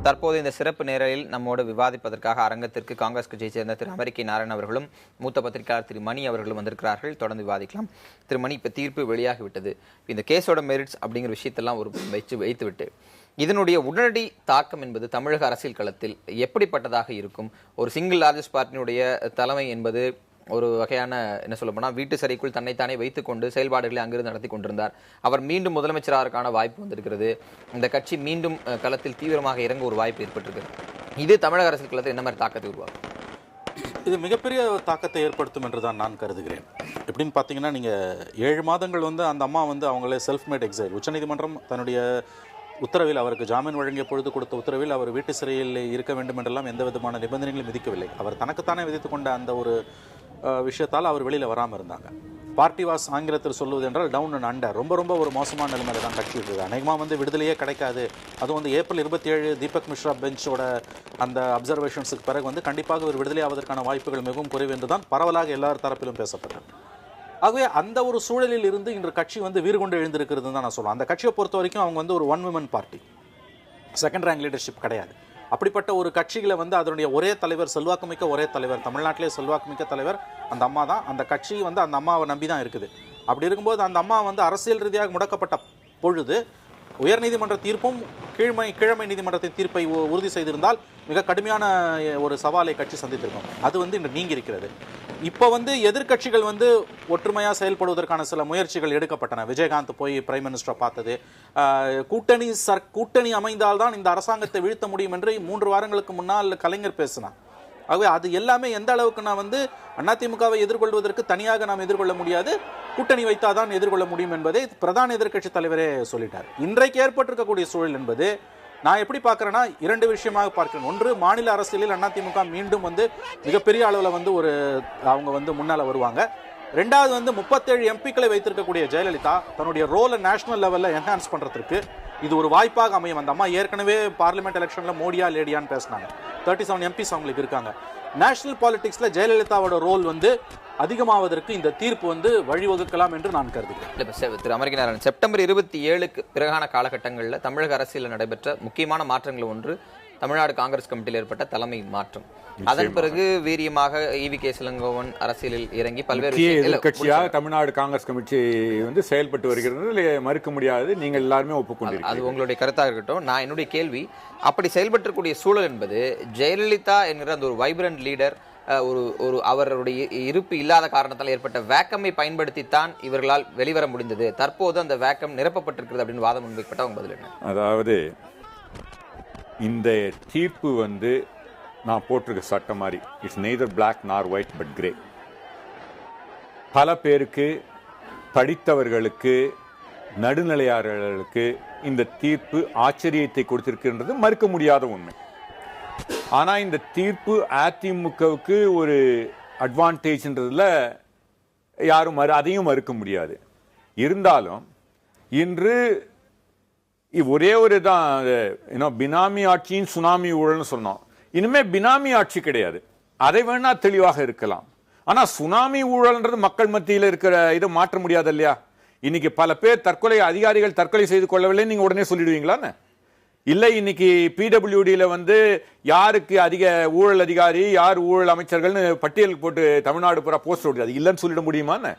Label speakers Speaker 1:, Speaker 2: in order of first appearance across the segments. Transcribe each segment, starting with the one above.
Speaker 1: தற்போது இந்த சிறப்பு நேரலில் நம்மோடு விவாதிப்பதற்காக அரங்கத்திற்கு காங்கிரஸ் கட்சியை சேர்ந்த திரு அமெரிக்கை நாராயணன் அவர்களும் மூத்த பத்திரிகையாளர் திரு மணி அவர்களும் வந்திருக்கிறார்கள். தொடர்ந்து விவாதிக்கலாம். திரு மணி, இப்ப தீர்ப்பு வெளியாகிவிட்டது. இந்த கேஸோட மெரிட்ஸ் அப்படிங்கிற விஷயத்தெல்லாம் ஒரு வைத்துவிட்டு இதனுடைய உடனடி தாக்கம் என்பது தமிழக அரசியல் களத்தில் எப்படிப்பட்டதாக இருக்கும்? ஒரு சிங்கிள் லார்ஜஸ்ட் பார்ட்டியினுடைய தலைமை என்பது ஒரு வகையான என்ன சொல்ல போனா வீட்டு சரிக்குள் தன்னைத்தானே வைத்துக் கொண்டு செயல்பாடுகளை அங்கிருந்து நடத்தி கொண்டிருந்தார். அவர் மீண்டும் முதலமைச்சராக வாய்ப்பு வந்திருக்கிறது. இந்த கட்சி மீண்டும் களத்தில் தீவிரமாக இறங்க ஒரு வாய்ப்பு ஏற்பட்டிருக்கிறது. இது தமிழக அரசியல் களத்தில் என்ன மாதிரி தாக்கத்தை உருவாக்கும்?
Speaker 2: இது மிகப்பெரிய தாக்கத்தை ஏற்படுத்தும் என்று தான் நான் கருதுகிறேன். எப்படின்னு பார்த்தீங்கன்னா, நீங்கள் 7 மாதங்கள் அந்த அம்மா அவங்களே செல்ஃப் மேட் எக்ஸைல், உச்சநீதிமன்றம் தன்னுடைய உத்தரவில் அவருக்கு ஜாமீன் வழங்கிய பொழுது கொடுத்த உத்தரவில் அவர் வீட்டு சிறையில் இருக்க வேண்டும் என்றெல்லாம் எந்த விதமான நிபந்தனைகளும் விதிக்கவில்லை. அவர் தனக்குத்தானே விதித்து கொண்ட அந்த ஒரு விஷயத்தால் அவர் வெளியில் வராமல் இருந்தாங்க. பார்ட்டி வாஸ் ஆங்கிலத்தில் சொல்லுவது என்றால் டவுன் அண்ட் அண்டர், ரொம்ப ஒரு மோசமான நிலைமையில தான் கட்சி இருக்குது. அநேகமாக விடுதலையே கிடைக்காது. அதுவும் ஏப்ரல் 27 தீபக் மிஸ்ரா பெஞ்சோட அந்த அப்சர்வேஷன்ஸுக்கு பிறகு கண்டிப்பாக ஒரு விடுதலை ஆவதற்கான வாய்ப்புகள் மிகவும் குறைவு என்று தான் பரவலாக எல்லார் தரப்பிலும் பேசப்பட்டது. ஆகவே அந்த ஒரு சூழலில் இருந்து இன்று கட்சி வீறு கொண்டு எழுந்திருக்கிறது தான் நான் சொல்லுவேன். அந்த கட்சியை பொறுத்த வரைக்கும் அவங்க ஒரு one women party, second rank leadership கிடையாது. அப்படிப்பட்ட ஒரு கட்சிகளை அதனுடைய ஒரே தலைவர், செல்வாக்குமிக்க ஒரே தலைவர், தமிழ்நாட்டிலே செல்வாக்குமிக்க தலைவர் அந்த அம்மா தான். அந்த கட்சி அந்த அம்மாவை நம்பி தான் இருக்குது. அப்படி இருக்கும்போது அந்த அம்மா அரசியல் ரீதியாக முடக்கப்பட்ட பொழுது உயர்நீதிமன்ற தீர்ப்பும் கீழமை நீதிமன்றத்தின் தீர்ப்பை உறுதி செய்திருந்தால் மிக கடுமையான ஒரு சவாலை கட்சி சந்தித்திருக்கும். அது இன்று நீங்கி இருக்கிறது. இப்போ எதிர்கட்சிகள் ஒற்றுமையாக செயல்படுவதற்கான சில முயற்சிகள் எடுக்கப்பட்டன. விஜயகாந்த் போய் பிரைம் மினிஸ்டரை பார்த்தது, கூட்டணி அமைந்தால்தான் இந்த அரசாங்கத்தை வீழ்த்த முடியும் என்று 3 வாரங்களுக்கு முன்னால் கலைஞர் பேசினார். ஆகவே அது எல்லாமே எந்த அளவுக்கு நான் அதிமுகவை எதிர்கொள்வதற்கு தனியாக நாம் எதிர்கொள்ள முடியாது, கூட்டணி வைத்தாதான் எதிர்கொள்ள முடியும் என்பதை பிரதான எதிர்க்கட்சி தலைவரே சொல்லிட்டார். இன்றைக்கு ஏற்பட்டிருக்கக்கூடிய சூழல் என்பது நான் எப்படி பார்க்கிறேன்னா 2 விஷயமாக பார்க்கிறேன். ஒன்று, மாநில அரசியலில் அதிமுக மீண்டும் மிகப்பெரிய அளவில் ஒரு அவங்க முன்னால வருவாங்க. ரெண்டாவது 37 எம்பிக்களை வைத்திருக்கக்கூடிய ஜெயலலிதா தன்னுடைய ரோலை நேஷனல் லெவலில் என்ஹான்ஸ் பண்றதுக்கு இது ஒரு வாய்ப்பாக அமையும். அந்த அம்மா ஏற்கனவே பார்லிமெண்ட் எலெக்ஷன்ல மோடியா லேடியான்னு பேசினாங்க. 37 எம்பிஸ் அவங்களுக்கு இருக்காங்க. நேஷனல் பாலிடிக்ஸ்ல ஜெயலலிதாவோட ரோல் அதிகமாவதற்கு இந்த தீர்ப்பு வழிவகுக்கலாம் என்று நான் கருதுகிறேன்.
Speaker 1: திரு அமெரிக்க நாராயணன், செப்டம்பர் 27க்கு பிறகான காலகட்டங்களில் தமிழக அரசியலில் நடைபெற்ற முக்கியமான மாற்றங்கள் ஒன்று தமிழ்நாடு காங்கிரஸ் கமிட்டியில் ஏற்பட்ட தலைமை மாற்றம். அதன் பிறகு வீரியமாக ஈவி.கே. இளங்கோவன் அரசியலில் இறங்கி பல்வேறு
Speaker 3: எதிர்க்கட்சியாக தமிழ்நாடு காங்கிரஸ் கமிட்டி செயல்பட்டு வருகிறது, மறுக்க முடியாது. நீங்கள் எல்லாருமே ஒப்புக்கொண்டு,
Speaker 1: அது உங்களுடைய கருத்தாக இருக்கட்டும். நான் என்னுடைய கேள்வி, அப்படி செயல்பட்டக்கூடிய சூழல் என்பது ஜெயலலிதா என்கிற அந்த ஒரு வைப்ரண்ட் லீடர், ஒரு அவருடைய இருப்பு இல்லாத காரணத்தால் ஏற்பட்ட வேக்கமை பயன்படுத்தித்தான் இவர்களால் வெளிவர முடிந்தது. தற்போது அந்த வேக்கம் நிரப்பப்பட்டிருக்கிறது அப்படின்னு வாதம் முன்வைக்கப்பட்ட அவங்க பதில் என்ன?
Speaker 3: அதாவது இந்த தீர்ப்பு நான் போட்டிருக்க சட்டம் மாதிரி, இட்ஸ் நெய்தர் பிளாக் நார் ஒயிட் பட் கிரே. பல பேருக்கு, படித்தவர்களுக்கு, நடுநிலையாளர்களுக்கு இந்த தீர்ப்பு ஆச்சரியத்தை கொடுத்திருக்கின்றது மறுக்க முடியாத உண்மை. ஆனா இந்த தீர்ப்பு அதிமுகவுக்கு ஒரு அட்வான்டேஜ்ன்றதுல யாரும் அதையும் மறுக்க முடியாது. இருந்தாலும் இன்று ஒரே ஒரு தான் பினாமி ஆட்சியின் சுனாமி ஊழல்னு சொன்னோம். இனிமே பினாமி ஆட்சி கிடையாது, அதை வேணா தெளிவாக இருக்கலாம். ஆனா சுனாமி ஊழல்ன்றது மக்கள் மத்தியில் இருக்கிற இதை மாற்ற முடியாது இல்லையா? இன்னைக்கு பல பேர் அதிகாரிகள் தற்கொலை செய்து கொள்ளவில்லை, நீங்க உடனே சொல்லிடுவீங்களான்னு? இல்லை, இன்னைக்கு பிடபிள்யூடியில யாருக்கு அதிக ஊழல் அதிகாரி, யார் ஊழல் அமைச்சர்கள்னு பட்டியல் போட்டு தமிழ்நாடு பூரா போஸ்டர் ஓடுது, அது இல்லைன்னு சொல்லிட முடியுமான்னு?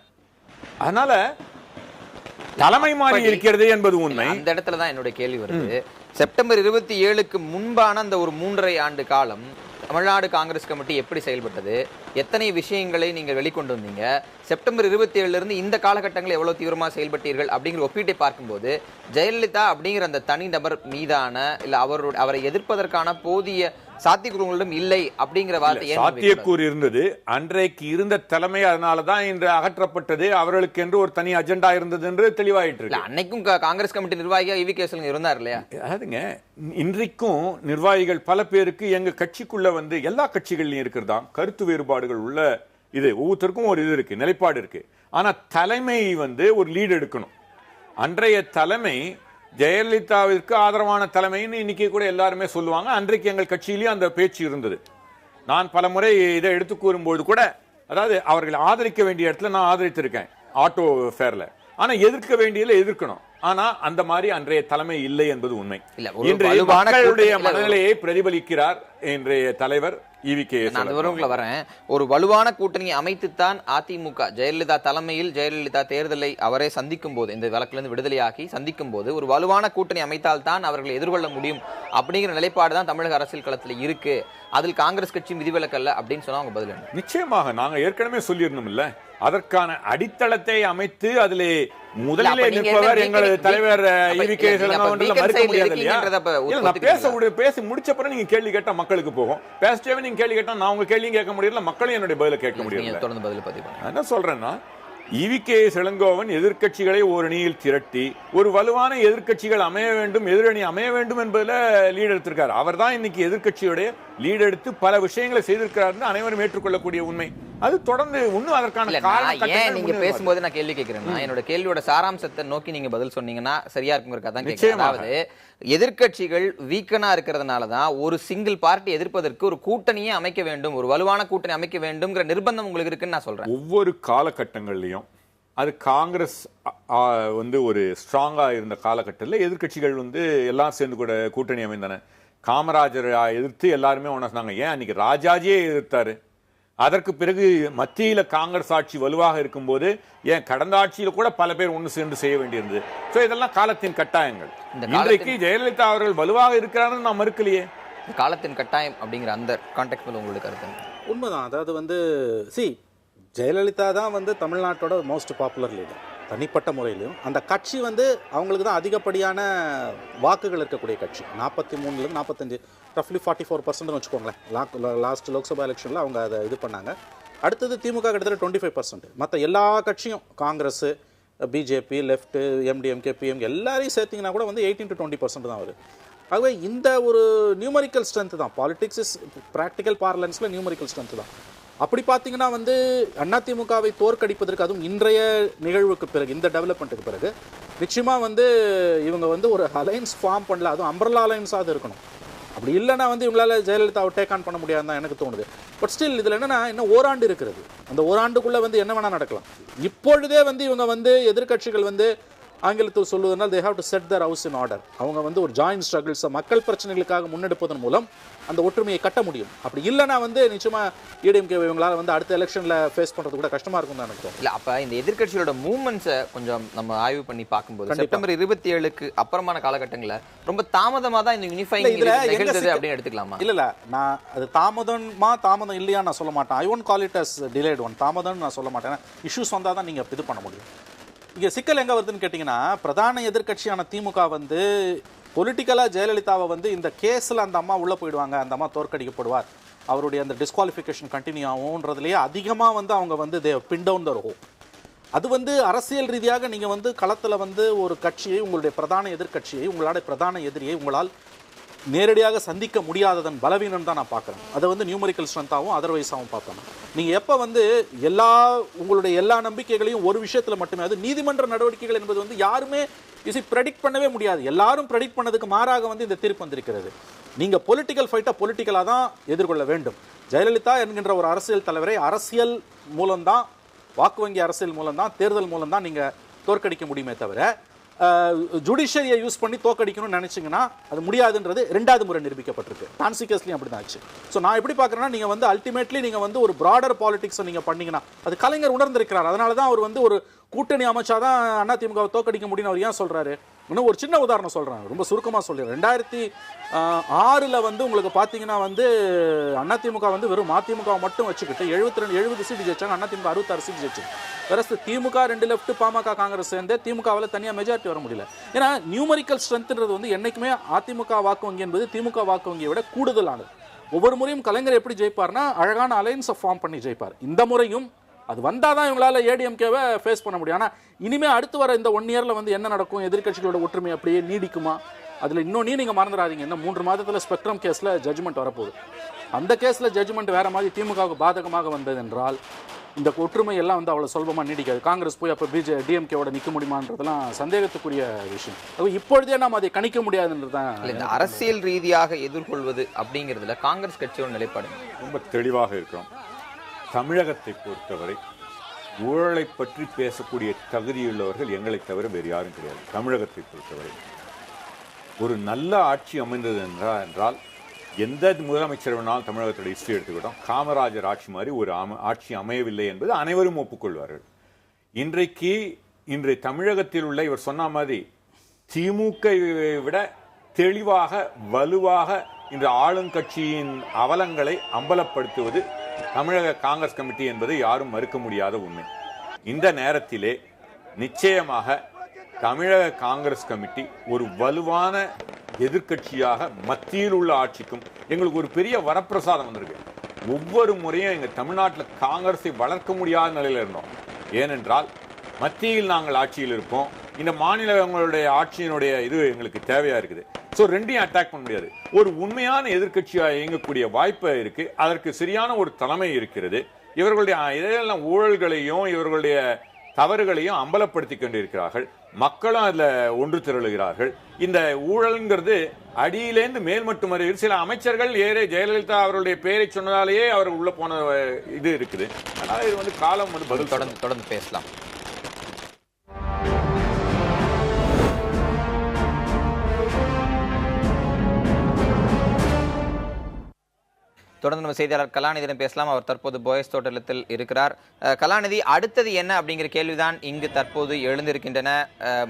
Speaker 3: அதனால தலைமை மாறி இருக்கிறது என்பது உண்மை.
Speaker 1: அந்த இடத்துலதான் என்னுடைய கேள்வி வருது. செப்டம்பர் 27க்கு முன்பான அந்த ஒரு 3.5 ஆண்டு காலம் தமிழ்நாடு காங்கிரஸ் கமிட்டி எப்படி செயல்பட்டது, எத்தனை விஷயங்களை நீங்கள் வெளிக்கொண்டு வந்தீங்க, செப்டம்பர் 27 இருந்து இந்த காலகட்டங்களில் எவ்வளவு தீவிரமாக செயல்பட்டீர்கள் அப்படிங்கிற ஒப்பீட்டை பார்க்கும்போது ஜெயலலிதா அப்படிங்கிற அந்த தனி நபர் மீதான இல்ல அவரை எதிர்ப்பதற்கான போதிய சாத்தியக்கூறுகளும் இல்லை அப்படிங்கிற வார்த்தை
Speaker 3: சாத்தியக்கூறு இருந்தது. அன்றைக்கு இருந்த தலைமை அதனாலதான் இன்று அகற்றப்பட்டது. அவர்களுக்கு என்று ஒரு தனி அஜெண்டா இருந்தது என்று தெளிவாயிட்டு.
Speaker 1: அன்னைக்கும் காங்கிரஸ் கமிட்டி நிர்வாகியா ஈவி.கே. இளங்கோவன் இருந்தார் இல்லையா?
Speaker 3: அதுங்க, இன்றைக்கும் நிர்வாகிகள் பல பேருக்கு எங்க கட்சிக்குள்ள எல்லா கட்சிகள்லயும் இருக்கிறதா கருத்து வேறுபாடுகள் உள்ள இது ஒவ்வொருத்தருக்கும் ஒரு இது இருக்கு, நிலைப்பாடு இருக்கு. ஆனா தலைமை ஒரு லீடு எடுக்கணும். அன்றைய தலைமை ஜெயலலிதாவிற்கு ஆதரவான தலைமைன்னு இன்னைக்கு கூட எல்லாருமே சொல்லுவாங்க. அன்றைக்கு எங்கள் கட்சியிலேயே அந்த பேச்சு இருந்தது. நான் பல முறை இதை எடுத்து கூறும்போது கூட, அதாவது அவர்களை ஆதரிக்க வேண்டிய இடத்துல நான் ஆதரித்திருக்கேன் ஆட்டோ ஃபேர்ல. ஆனா எதிர்க்க வேண்டியதுல எதிர்க்கணும். ஆனா அந்த மாதிரி அன்றைய தலைமை இல்லை என்பது உண்மை.
Speaker 1: இல்ல, ஒரு
Speaker 3: இன்று
Speaker 1: வலுவான
Speaker 3: மக்களுடைய
Speaker 1: கூட்டணி-
Speaker 3: மனநிலையை பிரதிபலிக்கிறார் இன்றைய தலைவர் ஈவிகே.
Speaker 1: நான் அந்த விவரங்களை வரேன். ஒரு வலுவான கூட்டணியை அமைத்துத்தான் அதிமுக ஜெயலலிதா தலைமையில் ஜெயலலிதா தேர்தலை அவரே சந்திக்கும் போது, இந்த வழக்கிலிருந்து விடுதலையாகி சந்திக்கும் போது ஒரு வலுவான கூட்டணி அமைத்தால் தான் அவர்களை எதிர்கொள்ள முடியும் அப்படிங்கிற நிலைப்பாடு தான் தமிழக அரசியல் களத்தில் இருக்கு. அதில் காங்கிரஸ் கட்சி விதிவிலக்கல்ல அப்படின்னு சொன்னா அவங்க பதில் என்ன?
Speaker 3: நிச்சயமாக நாங்க ஏற்கனவே சொல்லியிருந்தோம் இல்ல, அதற்கான அடித்தளத்தை அமைத்து அதிலே முதலிலே நிற்பவர் எங்களது தலைவர் ஈவிகே மறுக்க முடியாது இல்லையா? நான் பேசி முடிச்ச பிறகு நீங்க கேள்வி கேட்டா மக்களுக்கு போகும். பேசிட்டே நீங்க கேள்வி கேட்டா நான் உங்க கேள்வியும் கேட்க முடியல, மக்களும் என்னுடைய பதில கேட்க முடியல.
Speaker 1: தொடர்ந்து பதில் பதிவு பண்ணுங்க.
Speaker 3: என்ன சொல்றேன்னா, ஈவிகே இளங்கோவன் எதிர்க்கட்சிகளை ஒரு அணியில் திரட்டி ஒரு வலுவான எதிர்க்கட்சிகள் அமைய வேண்டும், எதிரணி அமைய வேண்டும் என்பதில் லீட் எடுத்திருக்காரு. அவர் தான் இன்னைக்கு எதிர்க்கட்சியுடைய லீட் எடுத்து பல விஷயங்களை செய்திருக்கிறார், அனைவரும் ஏற்றுக்கொள்ளக்கூடிய உண்மை. அது தொடர்ந்து இன்னும் அதற்கான
Speaker 1: ஏன் நீங்க பேசும்போது நான் கேள்வி கேட்கிறேன்னா, என்னோட கேள்வியோட சாராம்சத்தை நோக்கி நீங்க பதில் சொன்னீங்கன்னா சரியா இருக்குங்கிறதுக்காக தான் கேட்கிறேன். அதாவது எதிர்க்கட்சிகள் வீக்கனா இருக்கிறதுனாலதான் ஒரு சிங்கிள் பார்ட்டி எதிர்ப்பதற்கு ஒரு கூட்டணியே அமைக்க வேண்டும், ஒரு வலுவான கூட்டணி அமைக்க வேண்டும்ங்கிற நிர்பந்தம் உங்களுக்கு இருக்குன்னு நான் சொல்றேன்.
Speaker 3: ஒவ்வொரு காலகட்டங்கள்லயும் அது காங்கிரஸ் ஒரு ஸ்ட்ராங்கா இருந்த காலகட்டத்தில் எதிர்க்கட்சிகள் எல்லாம் சேர்ந்து கூட கூட்டணி அமைந்தன. காமராஜரை எதிர்த்து எல்லாருமே ஒண்ணா சொன்னாங்க. ஏன் அன்னைக்கு ராஜாஜியே எதிர்த்தாரு. அதற்கு பிறகு மத்தியில காங்கிரஸ் ஆட்சி வலுவாக இருக்கும் போது ஏன் கடந்த ஆட்சியில கூட பல பேர் ஒன்று சேர்ந்து செய்ய வேண்டியிருந்தது. சோ இதெல்லாம் காலத்தின் கட்டாயங்கள். இன்றைக்கு ஜெயலலிதா அவர்கள் வலுவாக இருக்கிறார்கள் நான் மறுக்கலையே.
Speaker 1: காலத்தின் கட்டாயம் அப்படிங்கிற அந்த கான்டெக்ட்ல உங்களுக்கு கருத்து?
Speaker 2: உண்மைதான். அதாவது ஜெயலலிதா தான் தமிழ்நாட்டோட மோஸ்ட் பாப்புலர் லீடர். தனிப்பட்ட முறையிலும் அந்த கட்சி அவங்களுக்கு தான் அதிகப்படியான வாக்குகள் இருக்கக்கூடிய கட்சி. 43 45 ரஃப்லி 44% வச்சுக்கோங்களேன். லாஸ்ட் லோக்சபா எலெக்ஷனில் அவங்க அதை இது பண்ணாங்க. அடுத்தது திமுக கிட்டத்தட்ட 25%. மற்ற எல்லா கட்சியும் Congress, BJP, left, MDMK, PMK எல்லாரையும் சேர்த்திங்கன்னா கூட 18 to 20% தான் வரும். ஆகவே இந்த ஒரு நியூமரிக்கல் ஸ்ட்ரென்த் தான். பாலிடிக்ஸ் இஸ் ப்ராக்டிக்கல் பார்லன்ஸில் நியூமரிக்கல் ஸ்ட்ரென்த் தான். அப்படி பார்த்தீங்கன்னா அதிமுகவை தோற்கடிப்பதற்கு, அதுவும் இன்றைய நிகழ்வுக்கு பிறகு, இந்த டெவலப்மெண்ட்டுக்கு பிறகு நிச்சயமாக இவங்க ஒரு அலைன்ஸ் ஃபார்ம் பண்ணல. அதுவும் அம்பர்லா அலைன்ஸாக இருக்கணும். அப்படி இல்லைன்னா இவங்களால ஜெயலலிதாவை டேக் ஆன் பண்ண முடியாதுன்னு தான் எனக்கு தோணுது. பட் ஸ்டில் இதில் என்னன்னா, இன்னும் ஓராண்டு இருக்கிறது. அந்த ஓராண்டுக்குள்ளே என்ன வேணால் நடக்கலாம். இப்பொழுதே இவங்க எதிர்க்கட்சிகள் ஆங்கிலத்தில் சொல்லுவதனால் they have to set their house in order. அவங்க ஒரு ஜாயின்ட் ஸ்ட்ரகிள்ஸை மக்கள் பிரச்சனைகளுக்காக முன்னெடுப்பதன் மூலம் அந்த ஒற்றுமையை கட்ட முடியும். அப்படி இல்லைன்னா நிச்சயமா ஏடிஎம்கே இவங்களால அடுத்த எலெக்ஷன்ல ஃபேஸ் பண்றது கூட கஷ்டமா இருக்கும் தான் எனக்கு.
Speaker 1: இல்ல, அப்ப இந்த எதிர்க்கட்சியோட மூவ்மெண்ட்ஸை கொஞ்சம் நம்ம ஆய்வு பண்ணி பார்க்கும்போது செப்டம்பர் 27க்கு அப்புறமான காலகட்டங்கள்ல ரொம்ப தாமதமா தான் இந்த யூனிஃபைங் நிகழ்ந்தது அப்படின்னு எடுத்துக்கலாமா?
Speaker 2: இல்ல நான் அது தாமதம் இல்லையா நான் சொல்ல மாட்டேன். I won't call it as delayed one. தாமதம் நான் சொல்ல மாட்டேன். இஷ்யூஸ் வந்தா தான் நீங்க இது பண்ண முடியும். இங்க சிக்கல் எங்க வருதுன்னு கேட்டீங்கன்னா, பிரதான எதிர்க்கட்சியான திமுக பொலிட்டிக்கலா ஜெயலலிதாவை இந்த கேஸ்ல அந்த அம்மா உள்ள போயிடுவாங்க, அந்த அம்மா தோற்கடிக்கப்படுவார், அவருடைய அந்த டிஸ்குவாலிஃபிகேஷன் கண்டினியூ ஆகும்ன்றதுலயே அதிகமா அவங்க they pin down their hope. அது அரசியல் ரீதியாக நீங்க களத்துல ஒரு கட்சியை, உங்களுடைய பிரதான எதிர்க்கட்சியை, உங்களுடைய பிரதான எதிரியை உங்களால் நேரடியாக சந்திக்க முடியாததன் பலவீனம் தான் நான் பார்க்குறேன். அதை நியூமரிக்கல் ஸ்ட்ரென்த்தாகவும் அதர்வைஸாகவும் பார்ப்பேன். நீங்கள் எப்போ உங்களுடைய எல்லா நம்பிக்கைகளையும் ஒரு விஷயத்தில் மட்டுமே, அது நீதிமன்ற நடவடிக்கைகள் என்பது யாருமே ப்ரெடிக்ட் பண்ணவே முடியாது. எல்லாரும் ப்ரெடிக்ட் பண்ணதுக்கு மாறாக இந்த தீர்ப்பு வந்திருக்கிறது. நீங்கள் பொலிட்டிக்கல் ஃபைட்டை பொலிட்டிக்கலாக தான் எதிர்கொள்ள வேண்டும். ஜெயலலிதா என்கின்ற ஒரு அரசியல் தலைவரை அரசியல் மூலம்தான், வாக்கு வங்கி அரசியல் மூலம்தான், தேர்தல் மூலம்தான் நீங்கள் தோற்கடிக்க முடியுமே தவிர ஜுடிஷியரியை யூஸ் பண்ணி தோக்கடிக்கணும்னு நினைச்சீங்கன்னா அது முடியாதுன்றது 2வது முறை நிரூபிக்கப்பட்டிருக்கு. டான்சி கேஸ்லயும் அப்படிதான் ஆச்சு. ஸோ நான் எப்படி பார்க்குறேன்னா, நீங்கள் அல்டிமேட்லி நீங்கள் ஒரு ப்ராடர் பாலிடிக்ஸை நீங்கள் பண்ணீங்கன்னா, அது கலைஞர் உணர்ந்திருக்கிறார். அதனால தான் அவர் ஒரு கூட்டணி அமைச்சாதான் அதிமுகவை தோக்கடிக்க முடியும்னு அவர் ஏன் சொல்றாரு? இன்னும் ஒரு சின்ன உதாரணம் சொல்றேன், ரொம்ப சுருக்கமாக சொல்லிடுறேன். 2006 உங்களுக்கு பார்த்தீங்கன்னா அதிமுக வெறும் அதிமுக மட்டும் வச்சுக்கிட்டு 70 சீட் ஜெயிச்சாங்க. அதிமுக 66 சீட் ஜெயிச்சு. வேற திமுக 2 லெஃப்ட், பாமக, காங்கிரஸ் சேர்ந்து திமுகவில் தனியாக மெஜாரிட்டி வர முடியல. ஏன்னா நியூமரிக்கல் ஸ்ட்ரென்த்ன்றது என்னைக்குமே அதிமுக வாக்கு வங்கி என்பது திமுக வாக்கு வங்கியை விட கூடுதலானது. ஒவ்வொரு முறையும் கலைஞர் எப்படி ஜெயிப்பார்னா, அழகான அலைன்ஸை ஃபார்ம் பண்ணி ஜெயிப்பார். இந்த முறையும் அது வந்தாதான் இவங்களால ஏடிஎம்கேவை ஃபேஸ் பண்ண முடியும். ஆனால் இனிமே அடுத்து வர இந்த 1 இயர்ல என்ன நடக்கும்? எதிர்க்கட்சிகளோட ஒற்றுமை அப்படியே நீடிக்குமா? அதில் இன்னொன்னே நீங்கள் மறந்துடாதீங்க, இன்னும் 3 மாதத்தில் ஸ்பெக்ட்ரம் கேஸில் ஜட்ஜ்மெண்ட் வரப்போகுது. அந்த கேஸில் ஜட்ஜ்மெண்ட் வேற மாதிரி திமுகவுக்கு பாதகமாக வந்தது என்றால் இந்த ஒற்றுமை எல்லாம் அவ்வளோ சுலபமாக நீடிக்காது. காங்கிரஸ் போய் அப்போ டிஎம்கேவோட நிற்க முடியுமான்றதெல்லாம் சந்தேகத்துக்குரிய விஷயம். இப்பொழுதே நாம் அதை கணிக்க முடியாதுன்றது தான்.
Speaker 1: இந்த அரசியல் ரீதியாக எதிர்கொள்வது அப்படிங்கிறதுல காங்கிரஸ் கட்சியோட நிலைப்பாடு
Speaker 3: ரொம்ப தெளிவாக இருக்கிறோம். தமிழகத்தை பொறுத்தவரை ஊழலை பற்றி பேசக்கூடிய தகுதியுள்ளவர்கள் எங்களை தவிர வேறு யாரும் கிடையாது. தமிழகத்தை பொறுத்தவரை ஒரு நல்ல ஆட்சி அமைந்தது என்றால் எந்த முதலமைச்சர் வேணாலும் தமிழகத்துடைய ஹிஸ்டரி எடுத்துக்கிட்டோம், காமராஜர் ஆட்சி மாதிரி ஒரு ஆட்சி அமையவில்லை என்பது அனைவரும் ஒப்புக்கொள்வார்கள். இன்றைய தமிழகத்தில் உள்ள இவர் சொன்ன மாதிரி திமுக விட தெளிவாக வலுவாக இன்று ஆளுங்கட்சியின் அவலங்களை அம்பலப்படுத்துவது தமிழக காங்கிரஸ் கமிட்டி என்பதை யாரும் மறுக்க முடியாத உண்மை. இந்த நேரத்திலே நிச்சயமாக தமிழக காங்கிரஸ் கமிட்டி ஒரு வலுவான எதிர்கட்சியாக மத்தியில் உள்ள ஆட்சிக்கும் எங்களுக்கு ஒரு பெரிய வரப்பிரசாதம் வந்திருக்கு. ஒவ்வொரு முறையும் எங்க தமிழ்நாட்டில் காங்கிரஸை வளர்க்க முடியாத நிலையில் இருந்தோம். ஏனென்றால் மத்தியில் நாங்கள் ஆட்சியில் இருப்போம், இந்த மாநிலங்களுடைய ஆட்சியினுடைய இது எங்களுக்கு தேவையா இருக்குது. ஸோ ரெண்டையும் அட்டாக் பண்ண முடியாது. ஒரு உண்மையான எதிர்கட்சியாக இயங்கக்கூடிய வாய்ப்பு இருக்கு. அதற்கு சரியான ஒரு தலைமை இருக்கிறது. இவர்களுடைய இதெல்லாம் ஊழல்களையும் இவர்களுடைய தவறுகளையும் அம்பலப்படுத்தி கொண்டிருக்கிறார்கள். மக்களும் அதுல ஒன்று திரளுகிறார்கள். இந்த ஊழல்ங்கிறது அடியிலேந்து மேல்மட்டும் வரை சில அமைச்சர்கள் ஜெயலலிதா அவருடைய பெயரை சொன்னதாலேயே அவர் உள்ள போன இது இருக்குது. அதனால இது காலம் பதில்
Speaker 1: தொடர்ந்து பேசலாம். தொடர்ந்து நம்ம செய்தியாளர் கலாநிதியிடம் பேசலாம். அவர் தற்போது போயஸ் தோட்டத்தில் இருக்கிறார். கலாநிதி, அடுத்தது என்ன அப்படிங்கிற கேள்விதான் இங்கு தற்போது எழுந்திருக்கின்றன.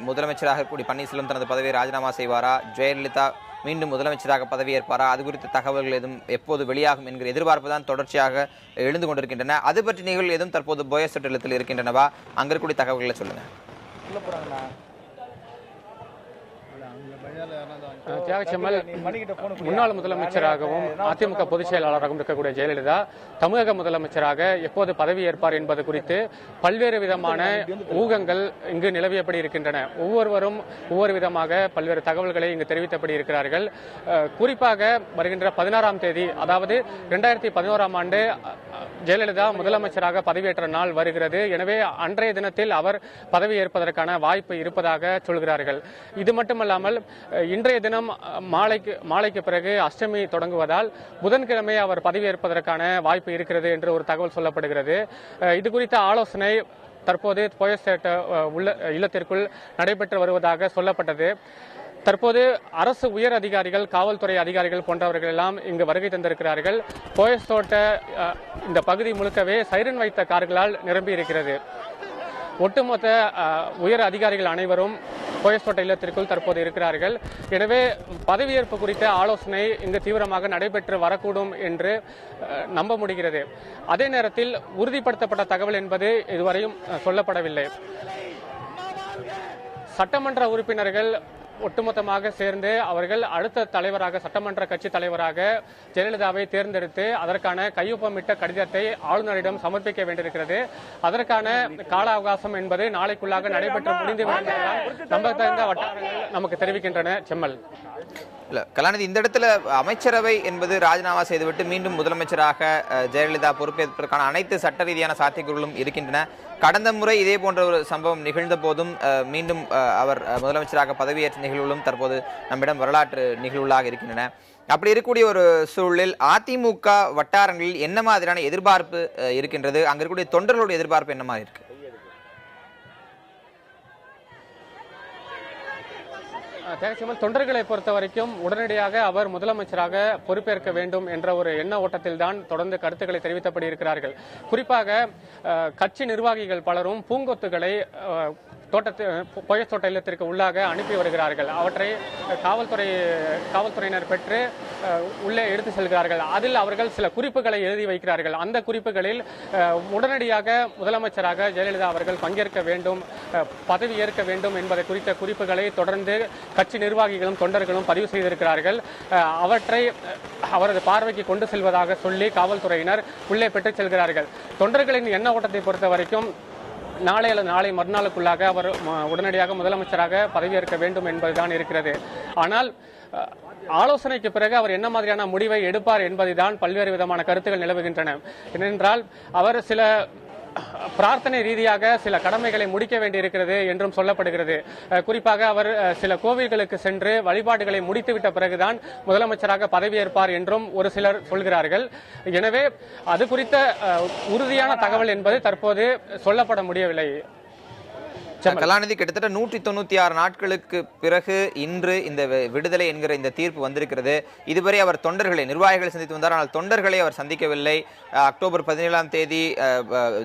Speaker 1: முதலமைச்சராக கூடிய பன்னீர்செல்வம் தனது பதவியை ராஜினாமா செய்வாரா? ஜெயலலிதா மீண்டும் முதலமைச்சராக பதவியேற்பாரா? அது குறித்த தகவல்கள் எதுவும் எப்போது வெளியாகும் என்கிற எதிர்பார்ப்பு தான் தொடர்ச்சியாக எழுந்து கொண்டிருக்கின்றன. அது பற்றி நிகழ்வு எதுவும் தற்போது போயஸ் தோட்டத்தில் இருக்கின்றனவா? அங்க இருக்கக்கூடிய தகவல்களை சொல்லுங்க.
Speaker 4: தியாகச்செம்மல் முன்னாள் முதலமைச்சராகவும் அதிமுக பொதுச் செயலாளராகவும் இருக்கக்கூடிய ஜெயலலிதா தமிழக முதலமைச்சராக எப்போது பதவி ஏற்பார் என்பது குறித்து பல்வேறு விதமான ஊகங்கள் இங்கு நிலவியபடி இருக்கின்றன. ஒவ்வொருவரும் ஒவ்வொரு விதமாக பல்வேறு தகவல்களை இங்கு தெரிவித்தபடி இருக்கிறார்கள். குறிப்பாக வருகின்ற 16ஆம் தேதி, அதாவது 2011ஆம் ஆண்டு ஜெயலலிதா முதலமைச்சராக பதவியேற்ற நாள் வருகிறது. எனவே அன்றைய தினத்தில் அவர் பதவியேற்பதற்கான வாய்ப்பு இருப்பதாக சொல்கிறார்கள். இது மட்டுமல்லாமல் இன்றைய தினம் மாலைக்கு பிறகு அஷ்டமி தொடங்குவதால் புதன்கிழமை அவர் பதவியேற்பதற்கான வாய்ப்பு இருக்கிறது என்று ஒரு தகவல் சொல்லப்படுகிறது. இது குறித்த ஆலோசனை தற்போது போயஸ் உள்ள இல்லத்திற்குள் நடைபெற்று வருவதாக சொல்லப்பட்டது. தற்போது அரசு உயர் அதிகாரிகள், காவல்துறை அதிகாரிகள் போன்றவர்கள் எல்லாம் இங்கு வருகை தந்திருக்கிறார்கள். போயஸ் தோட்ட இந்த பகுதி முழுக்கவே சைரன் வைத்த கார்களால் நிரம்பி இருக்கிறது. ஒட்டுமொத்த உயர் அதிகாரிகள் அனைவரும் போயஸ் தோட்ட இல்லத்திற்குள் தற்போது இருக்கிறார்கள். எனவே பதவியேற்பு குறித்த ஆலோசனை இங்கு தீவிரமாக நடைபெற்று வரக்கூடும் என்று நம்ப முடிகிறது. அதே நேரத்தில் உறுதிப்படுத்தப்பட்ட தகவல் என்பது இதுவரையும் சொல்லப்படவில்லை. சட்டமன்ற உறுப்பினர்கள் ஒட்டுமொத்தமாக சேர்ந்து அவர்கள் அடுத்த தலைவராக, சட்டமன்ற கட்சி தலைவராக ஜெயலலிதாவை தேர்ந்தெடுத்து அதற்கான கையொப்பமிட்ட கடிதத்தை ஆளுநரிடம் சமர்ப்பிக்க வேண்டியிருக்கிறது. அதற்கான கால அவகாசம் என்பது நாளைக்குள்ளாக நடைபெற்று முடிந்துவிடும் நம்பத்தகுந்த வட்டாரங்கள் நமக்கு தெரிவிக்கின்றன. செம்மல்
Speaker 1: கலாநிதி, இந்த இடத்துல அமைச்சரவை என்பது ராஜினாமா செய்துவிட்டு மீண்டும் முதலமைச்சராக ஜெயலலிதா பொறுப்பேற்பதற்கான அனைத்து சட்ட ரீதியான சாத்தியக்கூறுகளும் இருக்கின்றன. கடந்த முறை இதே போன்ற ஒரு சம்பவம் நிகழ்ந்த போதும் மீண்டும் அவர் முதலமைச்சராக பதவியேற்ற நிகழ்வுகளும் தற்போது நம்மிடம் வரலாற்று நிகழ்வுகளாக இருக்கின்றன. அப்படி இருக்கக்கூடிய ஒரு சூழலில் அதிமுக வட்டாரங்களில் என்ன மாதிரியான எதிர்பார்ப்பு இருக்கின்றது? அங்க இருக்கக்கூடிய தொண்டர்களுடைய எதிர்பார்ப்பு என்ன மாதிரி இருக்கு?
Speaker 4: தொண்டர்களை பொறுத்த வரைக்கும் உடனடியாக அவர் முதலமைச்சராக பொறுப்பேற்க வேண்டும் என்ற ஒரு எண்ண ஓட்டத்தில் தான் தொடர்ந்து கருத்துக்களை தெரிவித்தபடி இருக்கிறார்கள். குறிப்பாக கட்சி நிர்வாகிகள் பலரும் பூங்கொத்துகளை போயஸ் தோட்ட இல்லத்திற்கு உள்ளாக அனுப்பி வருகிறார்கள். அவற்றை காவல்துறையினர் பெற்று உள்ளே எடுத்து செல்கிறார்கள். அதில் அவர்கள் சில குறிப்புகளை எழுதி வைக்கிறார்கள். அந்த குறிப்புகளில் உடனடியாக முதலமைச்சராக ஜெயலலிதா அவர்கள் பங்கேற்க வேண்டும், பதவி ஏற்க வேண்டும் என்பதை குறித்த குறிப்புகளை தொடர்ந்து கட்சி நிர்வாகிகளும் தொண்டர்களும் பதிவு செய்திருக்கிறார்கள். அவற்றை அவரது பார்வைக்கு கொண்டு செல்வதாக சொல்லி காவல்துறையினர் உள்ளே பெற்றுச் செல்கிறார்கள். தொண்டர்களின் எண்ண ஓட்டத்தை பொறுத்த வரைக்கும் நாளை அல்லது நாளை மறுநாளுக்குள்ளாக அவர் உடனடியாக முதலமைச்சராக பதவியேற்க வேண்டும் என்பதுதான் இருக்கிறது. ஆனால் ஆலோசனைக்கு பிறகு அவர் என்ன மாதிரியான முடிவை எடுப்பார் என்பதுதான் பல்வேறு விதமான கருத்துக்கள் நிலவுகின்றன. ஏனென்றால் அவர் சில பிரார்த்தனை ரீதியாக சில கடமைகளை முடிக்க வேண்டியிருக்கிறது என்றும் சொல்லப்படுகிறது. குறிப்பாக அவர் சில கோவில்களுக்கு சென்று வழிபாடுகளை முடித்துவிட்ட பிறகுதான் முதலமைச்சராக பதவியேற்பார் என்றும் ஒரு சிலர் சொல்கிறார்கள். எனவே அது குறித்த உறுதியான தகவல் என்பது தற்போது சொல்லப்பட முடியவில்லை.
Speaker 1: கலாநிதி, கிட்டத்தட்ட 196 நாட்களுக்கு பிறகு இன்று இந்த விடுதலை என்கிற இந்த தீர்ப்பு வந்திருக்கிறது. இதுவரை அவர் தொண்டர்களை, நிர்வாகிகளை சந்தித்து வந்தார், ஆனால் தொண்டர்களை அவர் சந்திக்கவில்லை. அக்டோபர் 17ஆம் தேதி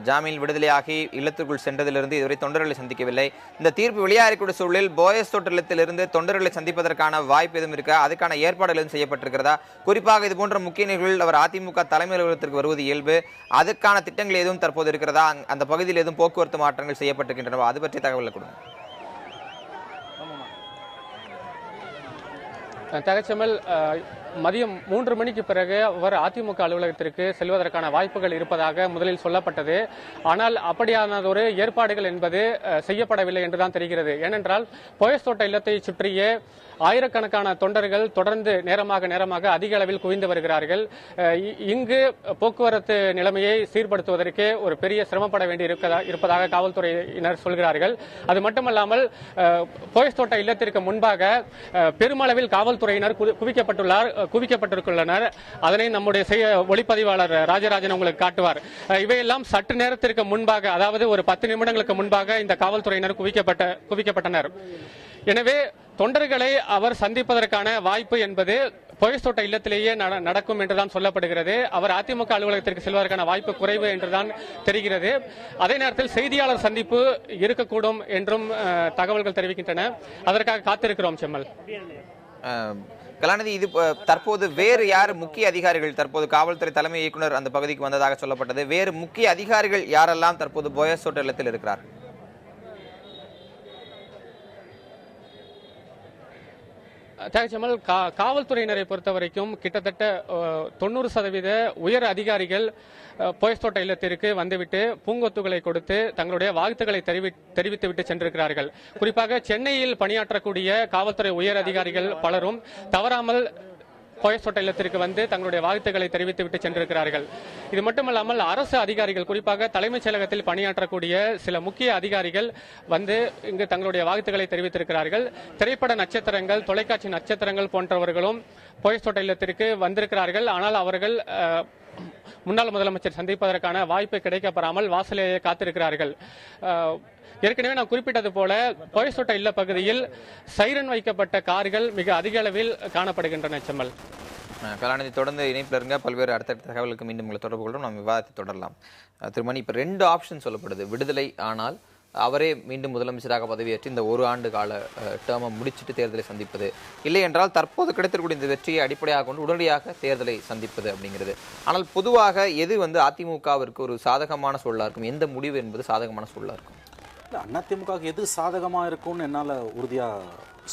Speaker 1: ஜாமீன் விடுதலையாகி இல்லத்திற்குள் சென்றதிலிருந்து இதுவரை தொண்டர்களை சந்திக்கவில்லை. இந்த தீர்ப்பு வெளியாகக்கூடிய சூழலில் போயஸ் தோட்டத்திலிருந்து தொண்டர்களை சந்திப்பதற்கான வாய்ப்பு எதுவும் இருக்கா? அதுக்கான ஏற்பாடுகள் எதுவும் செய்யப்பட்டிருக்கிறதா? குறிப்பாக இது போன்ற முக்கிய நிகழ்வுகள் அவர் அதிமுக தலைமை அலுவலகத்திற்கு வருவது இயல்பு. அதுக்கான திட்டங்கள் எதுவும் தற்போது இருக்கிறதா? அந்த பகுதியில் எதுவும் போக்குவரத்து மாற்றங்கள் செய்யப்பட்டிருக்கின்றனவா? அது பற்றி தகவல் கொடுங்க.
Speaker 4: தகச்சமல், மதியம் 3 மணிக்கு பிறகு அவர் அதிமுக அலுவலகத்திற்கு செல்வதற்கான வாய்ப்புகள் இருப்பதாக முதலில் சொல்லப்பட்டது. ஆனால் அப்படியானதொரு ஏற்பாடுகள் என்பது செய்யப்படவில்லை என்றுதான் தெரிகிறது. ஏனென்றால் போயஸ் தோட்ட இல்லத்தை சுற்றியே ஆயிரக்கணக்கான தொண்டர்கள் தொடர்ந்து நேரமாக அதிக அளவில் குவிந்து வருகிறார்கள். இங்கு போக்குவரத்து நிலைமையை சீர்படுத்துவதற்கே ஒரு பெரிய சிரமப்பட வேண்டி இருப்பதாக காவல்துறையினர் சொல்கிறார்கள். அது மட்டுமல்லாமல் போயஸ் தோட்ட இல்லத்திற்கு முன்பாக பெருமளவில் காவல்துறையினர் குவிக்கப்பட்டிருக்கின்றனர். அதனை நம்முடைய ஒளிப்பதிவாளர் ராஜராஜன் உங்களுக்கு காட்டுவார். இவையெல்லாம் சற்று நேரத்திற்கு முன்பாக, அதாவது ஒரு 10 நிமிடங்களுக்கு முன்பாக இந்த காவல்துறையினர் குவிக்கப்பட்டனர். எனவே தொண்டர்களை அவர் சந்திப்பதற்கான வாய்ப்பு என்பது போயஸ் தோட்ட இல்லத்திலேயே நடக்கும் என்றுதான் சொல்லப்படுகிறது. அவர் அதிமுக அலுவலகத்திற்கு செல்வதற்கான வாய்ப்பு குறைவு என்றுதான் தெரிகிறது. அதே நேரத்தில் செய்தியாளர் சந்திப்பு இருக்கக்கூடும் என்றும் தகவல்கள் தெரிவிக்கின்றன. அதற்காக காத்திருக்கிறோம். செம்மல்,
Speaker 1: கலாநிதி, இது தற்போது வேறு யார் முக்கிய அதிகாரிகள், தற்போது காவல்துறை தலைமை இயக்குனர் அந்த பகுதிக்கு வந்ததாக சொல்லப்பட்டது, வேறு முக்கிய அதிகாரிகள் யாரெல்லாம் தற்போது போயஸ் தோட்ட இல்லத்தில் இருக்கிறார்?
Speaker 4: ஜெமல், காவல்துறையினரை பொறுத்த வரைக்கும் கிட்டத்தட்ட 90% உயர் அதிகாரிகள் போயஸ் தோட்ட இல்லத்திற்கு வந்துவிட்டு பூங்கொத்துகளை கொடுத்து தங்களுடைய வாழ்த்துக்களை தெரிவித்துவிட்டு சென்றிருக்கிறார்கள். குறிப்பாக சென்னையில் பணியாற்றக்கூடிய காவல்துறை உயர் அதிகாரிகள் பலரும் தவறாமல் போயஸ் தோட்ட இல்லத்திற்கு வந்து தங்களுடைய வாழ்த்துக்களை தெரிவித்துவிட்டு சென்றிருக்கிறார்கள். இது மட்டுமல்லாமல் அரசு அதிகாரிகள், குறிப்பாக தலைமைச் செயலகத்தில் பணியாற்றக்கூடிய சில முக்கிய அதிகாரிகள் வந்து இங்கு தங்களுடைய வாழ்த்துக்களை தெரிவித்திருக்கிறார்கள். திரைப்பட நட்சத்திரங்கள், தொலைக்காட்சி நட்சத்திரங்கள் போன்றவர்களும் போயஸ் தோட்ட இல்லத்திற்கு வந்திருக்கிறார்கள். ஆனால் அவர்கள் முன்னாள் முதலமைச்சர் சந்திப்பதற்கான வாய்ப்பு கிடைக்கப்பெறாமல் வாசலேயே காத்திருக்கிறார்கள். ஏற்கனவே நான் குறிப்பிட்டது போல போயஸ் தோட்ட இல்ல பகுதியில் சைரன் வைக்கப்பட்ட கார்கள் மிக அதிக அளவில் காணப்படுகின்றன. செம்மல்,
Speaker 1: கலாநிதி, தொடர்ந்து இணைப்பில் இருங்க. பல்வேறு அடுத்தடுத்த தகவலுக்கு மீண்டும் உங்களை தொடர்பு கொள்ளும். நம்ம விவாதத்தை தொடரலாம். திருமணி, இப்போ 2 ஆப்ஷன் சொல்லப்படுது. விடுதலை ஆனால் அவரே மீண்டும் முதலமைச்சராக பதவியேற்று இந்த 1 ஆண்டு கால டேர்மை முடிச்சுட்டு தேர்தலை சந்திப்பது, இல்லை என்றால் தற்போது கிடைத்திருக்கூடிய இந்த வெற்றியை அடிப்படையாக கொண்டு உடனடியாக தேர்தலை சந்திப்பது அப்படிங்கிறது. ஆனால் பொதுவாக எது அதிமுகவிற்கு ஒரு சாதகமான சூழலா இருக்கும்? எந்த முடிவு என்பது சாதகமான சூழலா இருக்கும்?
Speaker 2: அதிமுக எது சாதகமாக இருக்கும்னு என்னால் உறுதியாக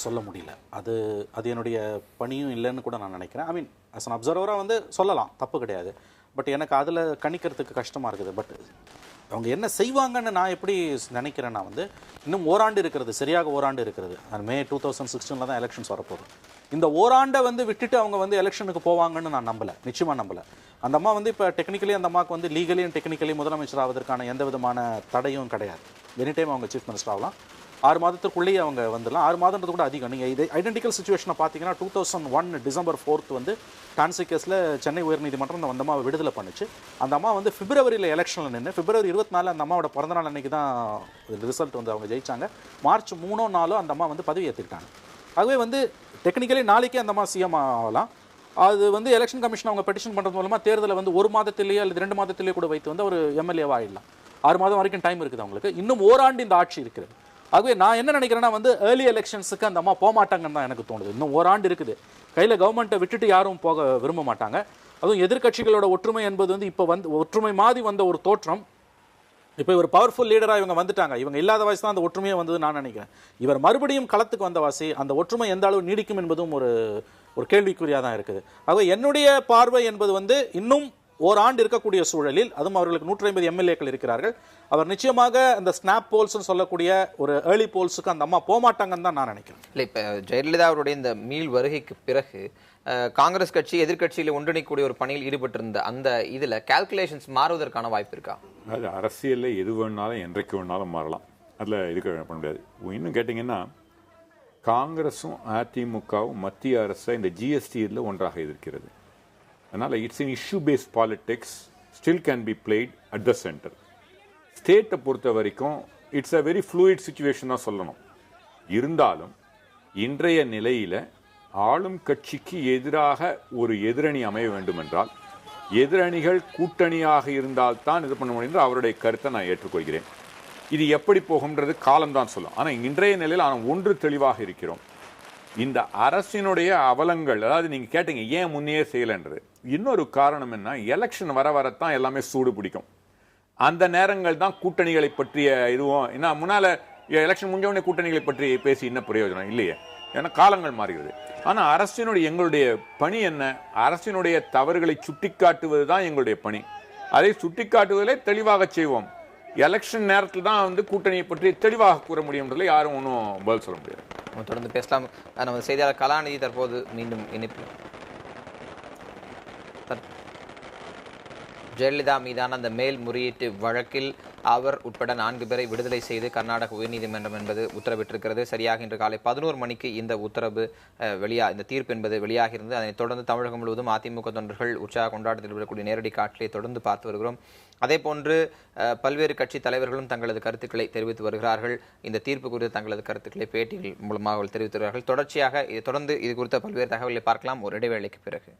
Speaker 2: சொல்ல முடியல. அது என்னுடைய பணியும் இல்லைன்னு கூட நான் நினைக்கிறேன். ஐ மீன் அஸ் அன் அப்சர்வராக சொல்லலாம், தப்பு கிடையாது. பட் எனக்கு அதில் கணிக்கிறதுக்கு கஷ்டமாக இருக்குது. பட் அவங்க என்ன செய்வாங்கன்னு நான் எப்படி நினைக்கிறேன்னா இன்னும் ஓராண்டு இருக்கிறது, சரியாக ஓராண்டு இருக்கிறது. மே 2016 தான் எலெக்ஷன்ஸ் வரப்போகுது. இந்த ஓராண்டை விட்டுட்டு அவங்க எலெக்ஷனுக்கு போவாங்கன்னு நான் நம்பலை, நிச்சயமாக நம்பலை. அந்த அம்மா இப்போ டெக்னிக்கலி அந்த அம்மாவுக்கு லீகலி அண்ட் டெக்னிக்கலி முதலமைச்சர் ஆவதற்கான எந்த விதமான தடையும் கிடையாது. எனி டைம் அவங்க சீஃப் மினிஸ்டர் ஆகலாம். 6 மாதத்துக்குள்ளேயே அவங்க வந்துடலாம். 6 மாதன்றது கூட அதிகம். நீங்கள் இது ஐடென்டிக்கல் சுச்சுவேஷனை பார்த்தீங்கன்னா 2001 டிசம்பர் 4 டான்சி கேஸில் சென்னை உயர்நீதிமன்றம் அந்த அம்மாவை விடுதலை பண்ணிச்சு. அந்த அம்மா பிப்ரவரியில் எலெக்ஷனில் நின்று பிப்ரவரி 24 அந்த அம்மாவோட பிறந்தநாள் அன்னைக்கு தான் ரிசல்ட் அவங்க ஜெயிச்சாங்க. மார்ச் 3 4 அந்த அம்மா பதவி ஏற்றிருக்காங்க. ஆகவே டெக்னிக்கலி நாளைக்கே அந்த அம்மா சிஎம் ஆகலாம். அது எலெக்ஷன் கமிஷன் அவங்க பெட்டிஷன் பண்ணுறது மூலமாக தேர்தலை 1 மாதத்திலேயே அல்லது 2 மாதத்திலேயே கூட வைத்து ஒரு எம்எல்ஏவாக ஆகிடலாம். 6 மாதம் வரைக்கும் டைம் இருக்குது அவங்களுக்கு. இன்னும் ஓராண்டு இந்த ஆட்சி இருக்குது. ஆகவே நான் என்ன நினைக்கிறேன்னா ஏர்லி எலெக்ஷன்ஸுக்கு அந்த அம்மா போக மாட்டாங்கன்னு தான் எனக்கு தோணுது. இன்னும் ஓராண்டு இருக்குது கையில், கவர்மெண்ட்டை விட்டுட்டு யாரும் போக விரும்ப மாட்டாங்க. அதுவும் எதிர்கட்சிகளோட ஒற்றுமை என்பது இப்போ ஒற்றுமை மாதிரி வந்த ஒரு தோற்றம். இப்போ இவர் பவர்ஃபுல் லீடராக இவங்க வந்துட்டாங்க. இவங்க இல்லாத வாசி தான் அந்த ஒற்றுமையை வந்தது நான் நினைக்கிறேன். இவர் மறுபடியும் களத்துக்கு வந்த வாசி அந்த ஒற்றுமை எந்த அளவு நீடிக்கும் என்பதும் ஒரு கேள்விக்குறியாக தான் இருக்குது. ஆகவே என்னுடைய பார்வை என்பது இன்னும் ஓராண்டு இருக்கக்கூடிய சூழலில், அதுவும் அவர்களுக்கு 150 எம்எல்ஏக்கள் இருக்கிறார்கள். அவர் நிச்சயமாக அந்த ஸ்னாப் போல்ஸ்னு சொல்லக்கூடிய ஒரு ஏர்லி போல்ஸுக்கு அந்த அம்மா போகமாட்டாங்கன்னு தான் நான் நினைக்கிறேன்.
Speaker 1: இல்லை, இப்போ ஜெயலலிதா அவருடைய இந்த மீள் வருகைக்கு பிறகு காங்கிரஸ் கட்சி எதிர்கட்சியில் ஒன்றிணைக்கூடிய ஒரு பணியில் ஈடுபட்டிருந்த அந்த இதில் கால்குலேஷன்ஸ் மாறுவதற்கான வாய்ப்பு இருக்கா?
Speaker 3: அது அரசியலில் எது வேணாலும் என்றைக்கு வேணாலும் மாறலாம், அதில் இதுக்கு பண்ண முடியாது. இன்னும் கேட்டிங்கன்னா காங்கிரஸும் அதிமுகவும் மத்திய அரசை இந்த ஜிஎஸ்டியில் ஒன்றாக எதிர்க்கிறது. அதனால் it's in issue paste politics still can be plate at the centre. ஸ்டேட்டை பொறுத்த வரைக்கும் it's a very fluid situation தான் சொல்லணும். இருந்தாலும் இன்றைய நிலையில் ஆளும் கட்சிக்கு எதிராக ஒரு எதிரணி அமைய வேண்டும் என்றால் எதிரணிகள் கூட்டணியாக இருந்தால்தான் இது பண்ண முடியும் என்று அவருடைய கருத்தை நான் ஏற்றுக்கொள்கிறேன். இது எப்படி போகும்ன்றது காலம்தான் சொல்லும். ஆனால் இன்றைய நிலையில் ஆனால் ஒன்று தெளிவாக இருக்கிறோம், இந்த அரசினுடைய அவலங்கள், அதாவது நீங்கள் கேட்டீங்க ஏன் முன்னே செய்யலைன்றது, இன்னொரு காரணம் என்ன, எலெக்ஷன் வர வரத்தான் எல்லாமே சூடு பிடிக்கும். அந்த நேரங்கள் தான் கூட்டணிகளை பற்றிய இதுவும், ஏன்னா முன்னால எலெக்ஷன் முடிஞ்சவொடனே கூட்டணிகளை பற்றி பேசி என்ன பிரயோஜனம் இல்லையே, ஏன்னா காலங்கள் மாறுகிறது. ஆனால் அரசினுடைய எங்களுடைய பணி என்ன, அரசினுடைய தவறுகளை சுட்டிக்காட்டுவது தான் எங்களுடைய பணி. அதை சுட்டிக்காட்டுவதிலே தெளிவாக செய்வோம். எலெக்ஷன் நேரத்தில் தான் கூட்டணியை பற்றி தெளிவாக கூற முடியும்ன்றதுல யாரும் ஒன்றும் பதில் சொல்ல முடியாது.
Speaker 1: தொடர்ந்து பேசலாம். நமது செய்தியாளர் கலாநிதி தற்போது மீண்டும் இணைப்பில். ஜெயலலிதா மீதான அந்த மேல்முறையீட்டு வழக்கில் அவர் உட்பட 4 பேரை விடுதலை செய்து கர்நாடக உயர்நீதிமன்றம் என்பது உத்தரவிட்டிருக்கிறது. சரியாக இன்று காலை 11 மணிக்கு இந்த உத்தரவு இந்த தீர்ப்பு என்பது வெளியாகியிருந்தது. அதனைத் தொடர்ந்து தமிழகம் முழுவதும் அதிமுக தொண்டர்கள் உற்சாக கொண்டாட்டத்தில் விடக்கூடிய நேரடி காட்சியை தொடர்ந்து பார்த்து வருகிறோம். அதே போன்று பல்வேறு கட்சி தலைவர்களும் தங்களது கருத்துக்களை தெரிவித்து வருகிறார்கள். இந்த தீர்ப்பு குறித்து தங்களது கருத்துக்களை பேட்டிகள் மூலமாக தெரிவித்து வருகிறார்கள். தொடர்ச்சியாக தொடர்ந்து இது குறித்த பல்வேறு தகவல்களை பார்க்கலாம் ஒரு இடைவேளைக்கு பிறகு.